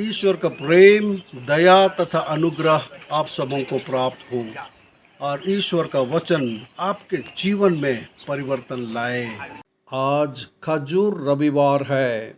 ईश्वर का प्रेम, दया तथा अनुग्रह आप सबों को प्राप्त हो और ईश्वर का वचन आपके जीवन में परिवर्तन लाए। आज खजूर रविवार है।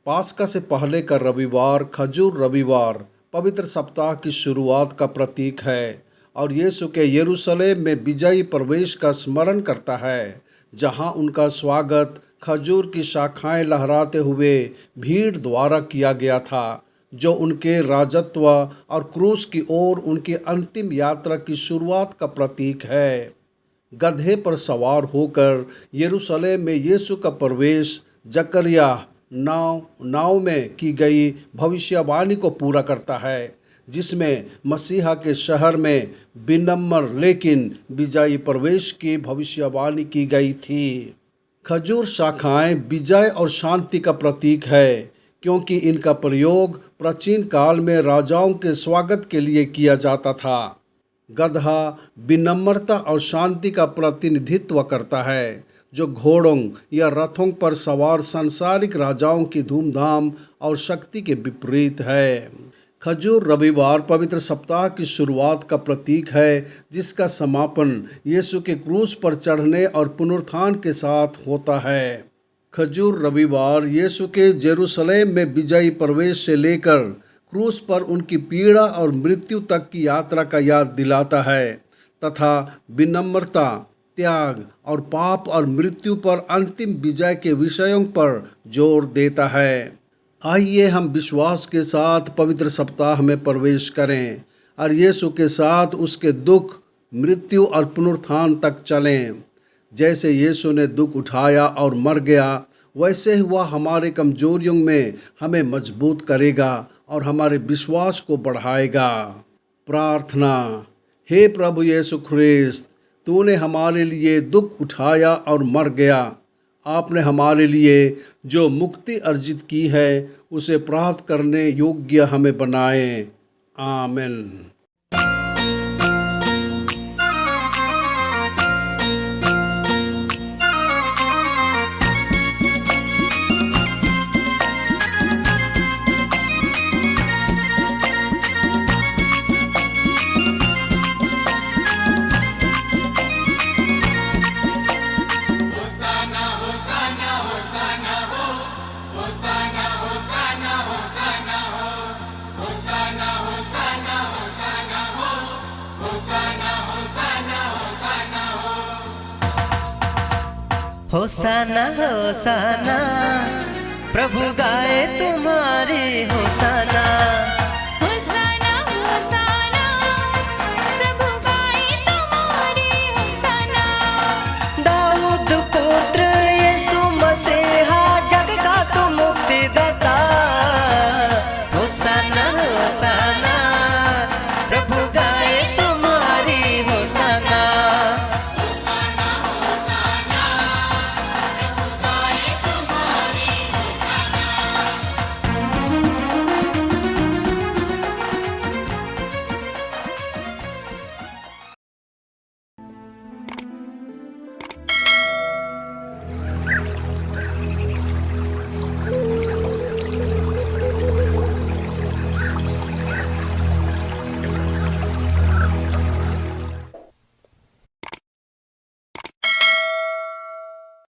पास्का से पहले का रविवार खजूर रविवार पवित्र सप्ताह की शुरुआत का प्रतीक है और यीशु के यरूशलेम में विजयी प्रवेश का स्मरण करता है, जहां उनका स्वागत खजूर की शाखाएं लहराते हुए भीड़ द्वारा किया गया था, जो उनके राजत्व और क्रूस की ओर उनकी अंतिम यात्रा की शुरुआत का प्रतीक है। गधे पर सवार होकर यरूशलेम में यीशु का प्रवेश जकरिया नाव में की गई भविष्यवाणी को पूरा करता है, जिसमें मसीहा के शहर में विनम्र लेकिन विजयी प्रवेश की भविष्यवाणी की गई थी। खजूर शाखाएं विजय और शांति का प्रतीक है, क्योंकि इनका प्रयोग प्राचीन काल में राजाओं के स्वागत के लिए किया जाता था। गधा विनम्रता और शांति का प्रतिनिधित्व करता है, जो घोड़ों या रथों पर सवार सांसारिक राजाओं की धूमधाम और शक्ति के विपरीत है। खजूर रविवार पवित्र सप्ताह की शुरुआत का प्रतीक है, जिसका समापन यीशु के क्रूस पर चढ़ने और पुनरुत्थान के साथ होता है। खजूर रविवार यीशु के जेरूशलेम में विजयी प्रवेश से लेकर क्रूस पर उनकी पीड़ा और मृत्यु तक की यात्रा का याद दिलाता है तथा विनम्रता, त्याग और पाप और मृत्यु पर अंतिम विजय के विषयों पर जोर देता है। आइए हम विश्वास के साथ पवित्र सप्ताह में प्रवेश करें और यीशु के साथ उसके दुख, मृत्यु और पुनरुत्थान तक चलें। जैसे यीशु ने दुख उठाया और मर गया, वैसे ही वह हमारे कमजोरियों में हमें मजबूत करेगा और हमारे विश्वास को बढ़ाएगा। प्रार्थना। हे प्रभु यीशु ख्रिस्त, तूने हमारे लिए दुख उठाया और मर गया। आपने हमारे लिए जो मुक्ति अर्जित की है, उसे प्राप्त करने योग्य हमें बनाए। आमीन। होसाना होसाना, प्रभु गाए तुम्हारी होसाना।